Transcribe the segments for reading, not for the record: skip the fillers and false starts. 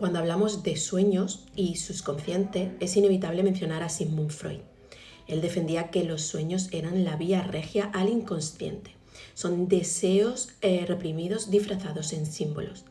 Cuando hablamos de sueños y subconsciente, es inevitable mencionar a Sigmund Freud. Él defendía que los sueños eran la vía regia al inconsciente. Son deseos reprimidos disfrazados en símbolos.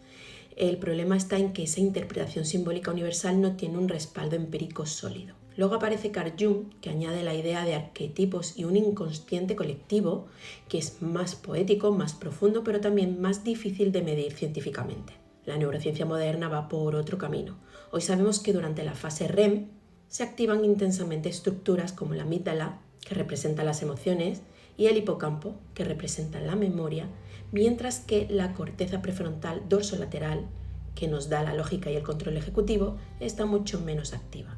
El problema está en que esa interpretación simbólica universal no tiene un respaldo empírico sólido. Luego aparece Carl Jung, que añade la idea de arquetipos y un inconsciente colectivo que es más poético, más profundo, pero también más difícil de medir científicamente. La neurociencia moderna va por otro camino. Hoy sabemos que durante la fase REM se activan intensamente estructuras como la amígdala, que representa las emociones, y el hipocampo, que representa la memoria, mientras que la corteza prefrontal dorsolateral, que nos da la lógica y el control ejecutivo, está mucho menos activa.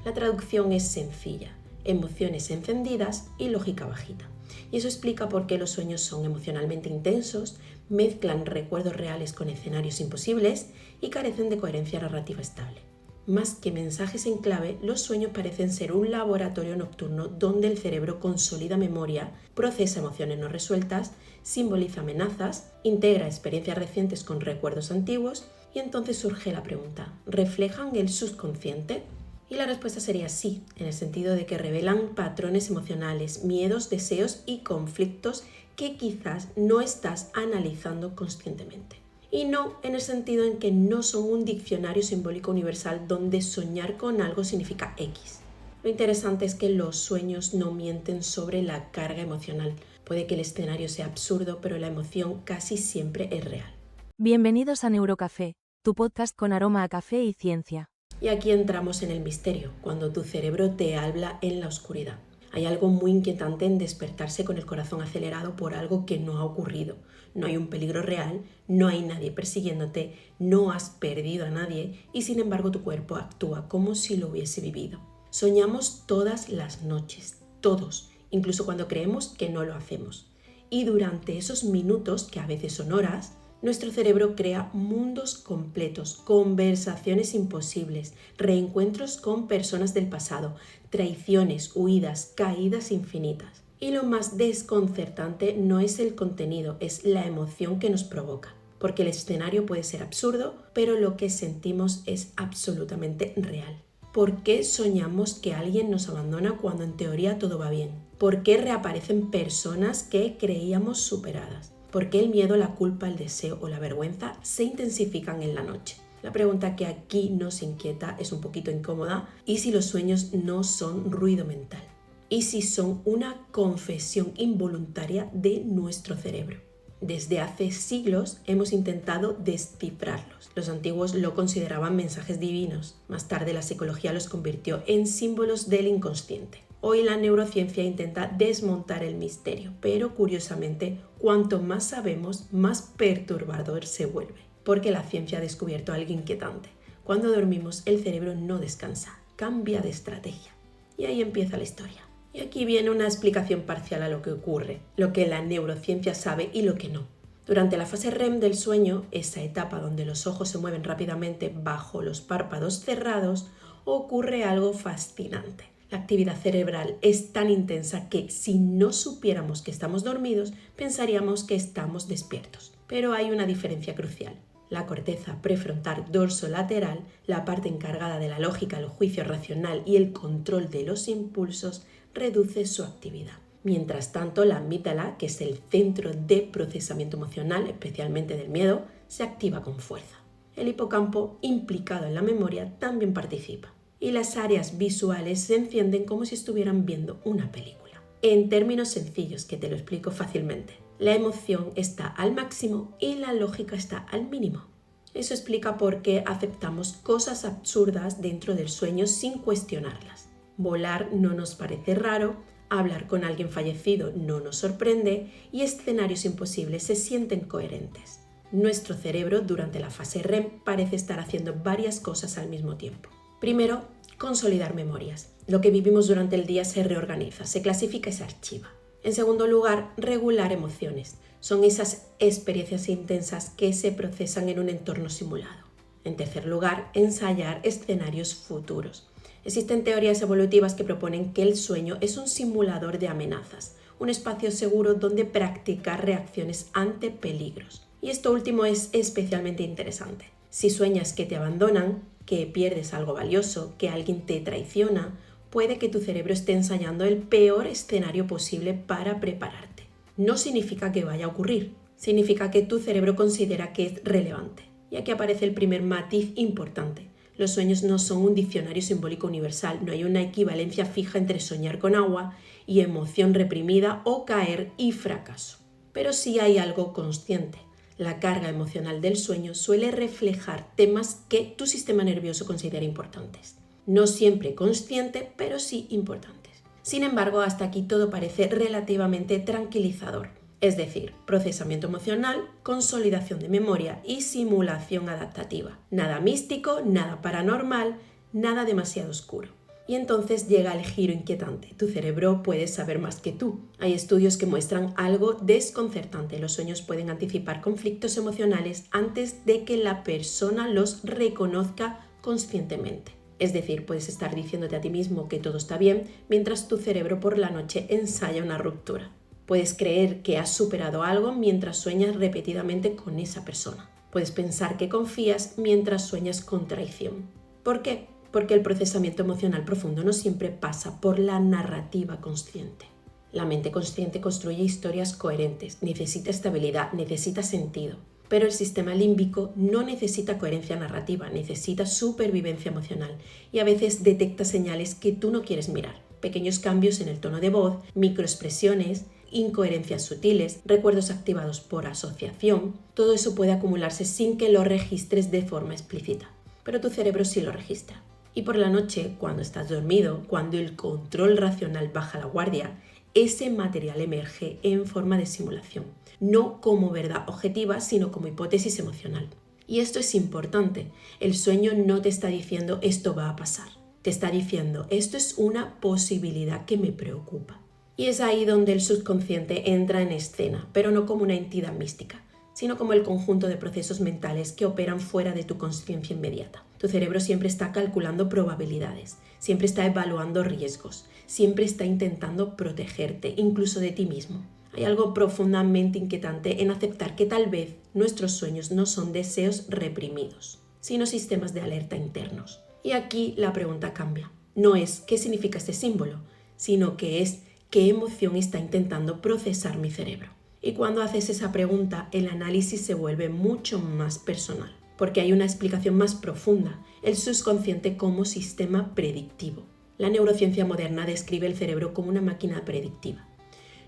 La traducción es sencilla: emociones encendidas y lógica bajita. Y eso explica por qué los sueños son emocionalmente intensos, mezclan recuerdos reales con escenarios imposibles y carecen de coherencia narrativa estable. Más que mensajes en clave, los sueños parecen ser un laboratorio nocturno donde el cerebro consolida memoria, procesa emociones no resueltas, simboliza amenazas, integra experiencias recientes con recuerdos antiguos y entonces surge la pregunta: ¿reflejan el subconsciente? Y la respuesta sería sí, en el sentido de que revelan patrones emocionales, miedos, deseos y conflictos que quizás no estás analizando conscientemente. Y no en el sentido en que no son un diccionario simbólico universal donde soñar con algo significa X. Lo interesante es que los sueños no mienten sobre la carga emocional. Puede que el escenario sea absurdo, pero la emoción casi siempre es real. Bienvenidos a Neurocafé, tu podcast con aroma a café y ciencia. Y aquí entramos en el misterio, cuando tu cerebro te habla en la oscuridad. Hay algo muy inquietante en despertarse con el corazón acelerado por algo que no ha ocurrido. No hay un peligro real, no hay nadie persiguiéndote, no has perdido a nadie y sin embargo tu cuerpo actúa como si lo hubiese vivido. Soñamos todas las noches, todos, incluso cuando creemos que no lo hacemos. Y durante esos minutos, que a veces son horas, nuestro cerebro crea mundos completos, conversaciones imposibles, reencuentros con personas del pasado, traiciones, huidas, caídas infinitas. Y lo más desconcertante no es el contenido, es la emoción que nos provoca. Porque el escenario puede ser absurdo, pero lo que sentimos es absolutamente real. ¿Por qué soñamos que alguien nos abandona cuando en teoría todo va bien? ¿Por qué reaparecen personas que creíamos superadas? ¿Por qué el miedo, la culpa, el deseo o la vergüenza se intensifican en la noche? La pregunta que aquí nos inquieta es un poquito incómoda. ¿Y si los sueños no son ruido mental? ¿Y si son una confesión involuntaria de nuestro cerebro? Desde hace siglos hemos intentado descifrarlos. Los antiguos lo consideraban mensajes divinos. Más tarde la psicología los convirtió en símbolos del inconsciente. Hoy la neurociencia intenta desmontar el misterio, pero curiosamente, cuanto más sabemos, más perturbador se vuelve, porque la ciencia ha descubierto algo inquietante. Cuando dormimos, el cerebro no descansa, cambia de estrategia. Y ahí empieza la historia. Y aquí viene una explicación parcial a lo que ocurre, lo que la neurociencia sabe y lo que no. Durante la fase REM del sueño, esa etapa donde los ojos se mueven rápidamente bajo los párpados cerrados, ocurre algo fascinante. La actividad cerebral es tan intensa que si no supiéramos que estamos dormidos, pensaríamos que estamos despiertos. Pero hay una diferencia crucial. La corteza prefrontal dorsolateral, la parte encargada de la lógica, el juicio racional y el control de los impulsos, reduce su actividad. Mientras tanto, la amígdala, que es el centro de procesamiento emocional, especialmente del miedo, se activa con fuerza. El hipocampo, implicado en la memoria, también participa. Y las áreas visuales se encienden como si estuvieran viendo una película. En términos sencillos, que te lo explico fácilmente, la emoción está al máximo y la lógica está al mínimo. Eso explica por qué aceptamos cosas absurdas dentro del sueño sin cuestionarlas. Volar no nos parece raro, hablar con alguien fallecido no nos sorprende y escenarios imposibles se sienten coherentes. Nuestro cerebro durante la fase REM parece estar haciendo varias cosas al mismo tiempo. Primero, consolidar memorias. Lo que vivimos durante el día se reorganiza, se clasifica y se archiva. En segundo lugar, regular emociones. Son esas experiencias intensas que se procesan en un entorno simulado. En tercer lugar, ensayar escenarios futuros. Existen teorías evolutivas que proponen que el sueño es un simulador de amenazas, un espacio seguro donde practicar reacciones ante peligros. Y esto último es especialmente interesante. Si sueñas que te abandonan, que pierdes algo valioso, que alguien te traiciona, puede que tu cerebro esté ensayando el peor escenario posible para prepararte. No significa que vaya a ocurrir, significa que tu cerebro considera que es relevante. Y aquí aparece el primer matiz importante. Los sueños no son un diccionario simbólico universal, no hay una equivalencia fija entre soñar con agua y emoción reprimida o caer y fracaso. Pero sí hay algo consciente. La carga emocional del sueño suele reflejar temas que tu sistema nervioso considera importantes. No siempre consciente, pero sí importantes. Sin embargo, hasta aquí todo parece relativamente tranquilizador. Es decir, procesamiento emocional, consolidación de memoria y simulación adaptativa. Nada místico, nada paranormal, nada demasiado oscuro. Y entonces llega el giro inquietante. Tu cerebro puede saber más que tú. Hay estudios que muestran algo desconcertante. Los sueños pueden anticipar conflictos emocionales antes de que la persona los reconozca conscientemente. Es decir, puedes estar diciéndote a ti mismo que todo está bien mientras tu cerebro por la noche ensaya una ruptura. Puedes creer que has superado algo mientras sueñas repetidamente con esa persona. Puedes pensar que confías mientras sueñas con traición. ¿Por qué? Porque el procesamiento emocional profundo no siempre pasa por la narrativa consciente. La mente consciente construye historias coherentes, necesita estabilidad, necesita sentido. Pero el sistema límbico no necesita coherencia narrativa, necesita supervivencia emocional y a veces detecta señales que tú no quieres mirar. Pequeños cambios en el tono de voz, microexpresiones, incoherencias sutiles, recuerdos activados por asociación, todo eso puede acumularse sin que lo registres de forma explícita. Pero tu cerebro sí lo registra. Y por la noche, cuando estás dormido, cuando el control racional baja la guardia, ese material emerge en forma de simulación, no como verdad objetiva, sino como hipótesis emocional. Y esto es importante. El sueño no te está diciendo esto va a pasar. Te está diciendo esto es una posibilidad que me preocupa. Y es ahí donde el subconsciente entra en escena, pero no como una entidad mística, sino como el conjunto de procesos mentales que operan fuera de tu consciencia inmediata. Tu cerebro siempre está calculando probabilidades, siempre está evaluando riesgos, siempre está intentando protegerte, incluso de ti mismo. Hay algo profundamente inquietante en aceptar que tal vez nuestros sueños no son deseos reprimidos, sino sistemas de alerta internos. Y aquí la pregunta cambia. No es ¿qué significa este símbolo?, sino que es ¿qué emoción está intentando procesar mi cerebro? Y cuando haces esa pregunta, el análisis se vuelve mucho más personal, porque hay una explicación más profunda, el subconsciente como sistema predictivo. La neurociencia moderna describe el cerebro como una máquina predictiva.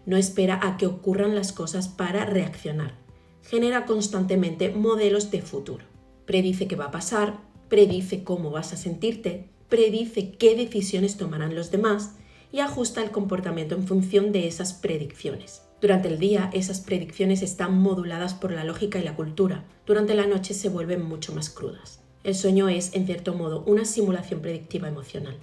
No espera a que ocurran las cosas para reaccionar. Genera constantemente modelos de futuro. Predice qué va a pasar, predice cómo vas a sentirte, predice qué decisiones tomarán los demás y ajusta el comportamiento en función de esas predicciones. Durante el día, esas predicciones están moduladas por la lógica y la cultura. Durante la noche se vuelven mucho más crudas. El sueño es, en cierto modo, una simulación predictiva emocional.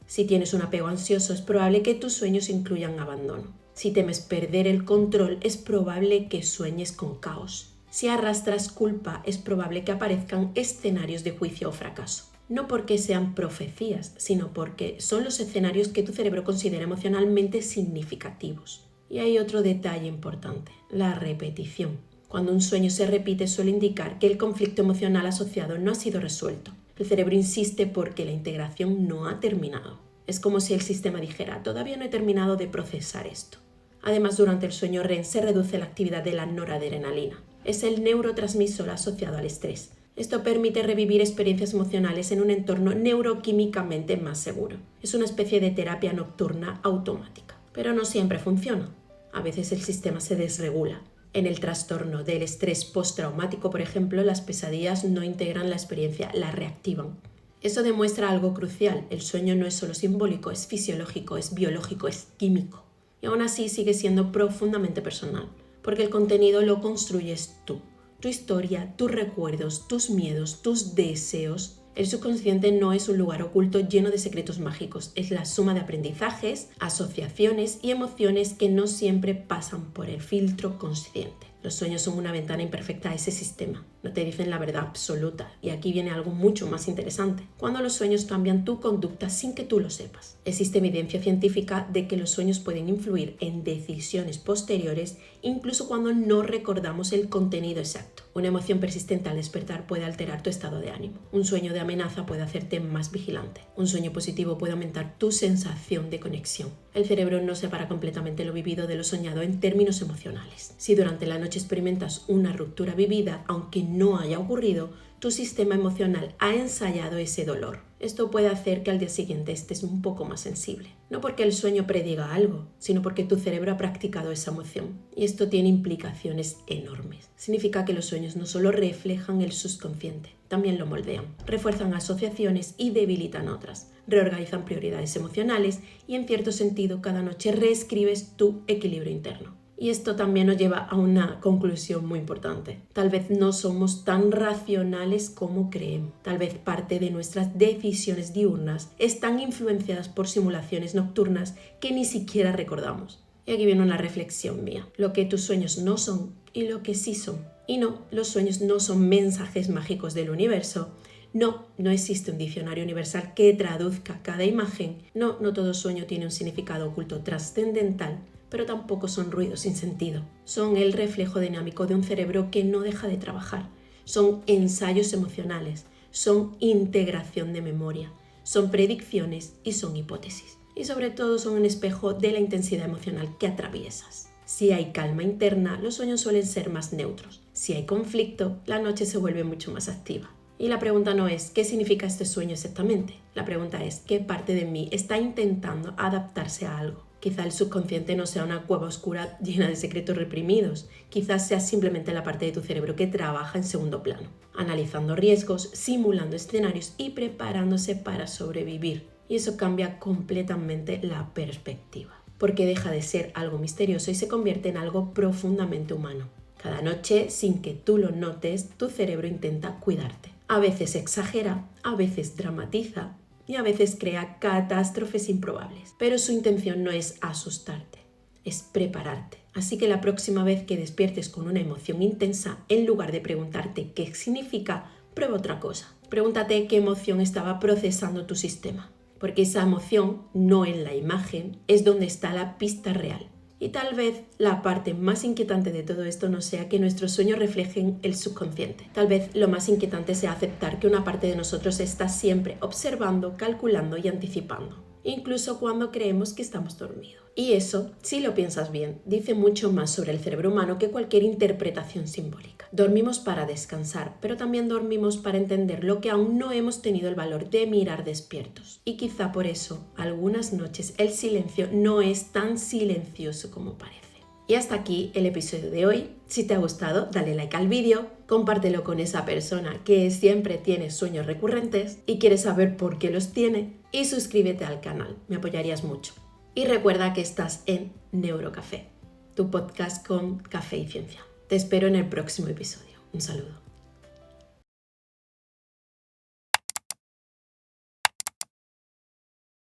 Si tienes un apego ansioso, es probable que tus sueños incluyan abandono. Si temes perder el control, es probable que sueñes con caos. Si arrastras culpa, es probable que aparezcan escenarios de juicio o fracaso. No porque sean profecías, sino porque son los escenarios que tu cerebro considera emocionalmente significativos. Y hay otro detalle importante, la repetición. Cuando un sueño se repite suele indicar que el conflicto emocional asociado no ha sido resuelto. El cerebro insiste porque la integración no ha terminado. Es como si el sistema dijera, todavía no he terminado de procesar esto. Además, durante el sueño REM se reduce la actividad de la noradrenalina. Es el neurotransmisor asociado al estrés. Esto permite revivir experiencias emocionales en un entorno neuroquímicamente más seguro. Es una especie de terapia nocturna automática. Pero no siempre funciona. A veces el sistema se desregula. En el trastorno del estrés postraumático, por ejemplo, las pesadillas no integran la experiencia, la reactivan. Eso demuestra algo crucial. El sueño no es solo simbólico, es fisiológico, es biológico, es químico. Y aún así sigue siendo profundamente personal, porque el contenido lo construyes tú. Tu historia, tus recuerdos, tus miedos, tus deseos. El subconsciente no es un lugar oculto lleno de secretos mágicos, es la suma de aprendizajes, asociaciones y emociones que no siempre pasan por el filtro consciente. Los sueños son una ventana imperfecta a ese sistema, no te dicen la verdad absoluta. Y aquí viene algo mucho más interesante, cuando los sueños cambian tu conducta sin que tú lo sepas. Existe evidencia científica de que los sueños pueden influir en decisiones posteriores, incluso cuando no recordamos el contenido exacto. Una emoción persistente al despertar puede alterar tu estado de ánimo. Un sueño de amenaza puede hacerte más vigilante. Un sueño positivo puede aumentar tu sensación de conexión. El cerebro no separa completamente lo vivido de lo soñado en términos emocionales. Si durante la noche experimentas una ruptura vivida, aunque no haya ocurrido, tu sistema emocional ha ensayado ese dolor. Esto puede hacer que al día siguiente estés un poco más sensible. No porque el sueño prediga algo, sino porque tu cerebro ha practicado esa emoción. Y esto tiene implicaciones enormes. Significa que los sueños no solo reflejan el subconsciente, también lo moldean. Refuerzan asociaciones y debilitan otras. Reorganizan prioridades emocionales y en cierto sentido cada noche reescribes tu equilibrio interno. Y esto también nos lleva a una conclusión muy importante. Tal vez no somos tan racionales como creemos. Tal vez parte de nuestras decisiones diurnas están influenciadas por simulaciones nocturnas que ni siquiera recordamos. Y aquí viene una reflexión mía. Lo que tus sueños no son y lo que sí son. Y no, los sueños no son mensajes mágicos del universo. No existe un diccionario universal que traduzca cada imagen. No todo sueño tiene un significado oculto trascendental, pero tampoco son ruidos sin sentido. Son el reflejo dinámico de un cerebro que no deja de trabajar. Son ensayos emocionales, son integración de memoria, son predicciones y son hipótesis. Y sobre todo son un espejo de la intensidad emocional que atraviesas. Si hay calma interna, los sueños suelen ser más neutros. Si hay conflicto, la noche se vuelve mucho más activa. Y la pregunta no es ¿qué significa este sueño exactamente? La pregunta es ¿qué parte de mí está intentando adaptarse a algo? Quizá el subconsciente no sea una cueva oscura llena de secretos reprimidos. Quizás sea simplemente la parte de tu cerebro que trabaja en segundo plano, analizando riesgos, simulando escenarios y preparándose para sobrevivir. Y eso cambia completamente la perspectiva, porque deja de ser algo misterioso y se convierte en algo profundamente humano. Cada noche, sin que tú lo notes, tu cerebro intenta cuidarte. A veces exagera, a veces dramatiza y a veces crea catástrofes improbables. Pero su intención no es asustarte, es prepararte. Así que la próxima vez que despiertes con una emoción intensa, en lugar de preguntarte qué significa, prueba otra cosa. Pregúntate qué emoción estaba procesando tu sistema. Porque esa emoción, no en la imagen, es donde está la pista real. Y tal vez la parte más inquietante de todo esto no sea que nuestros sueños reflejen el subconsciente. Tal vez lo más inquietante sea aceptar que una parte de nosotros está siempre observando, calculando y anticipando, incluso cuando creemos que estamos dormidos. Y eso, si lo piensas bien, dice mucho más sobre el cerebro humano que cualquier interpretación simbólica. Dormimos para descansar, pero también dormimos para entender lo que aún no hemos tenido el valor de mirar despiertos. Y quizá por eso, algunas noches el silencio no es tan silencioso como parece. Y hasta aquí el episodio de hoy. Si te ha gustado, dale like al vídeo, compártelo con esa persona que siempre tiene sueños recurrentes y quiere saber por qué los tiene, y suscríbete al canal, me apoyarías mucho. Y recuerda que estás en Neurocafé, tu podcast con café y ciencia. Te espero en el próximo episodio. Un saludo.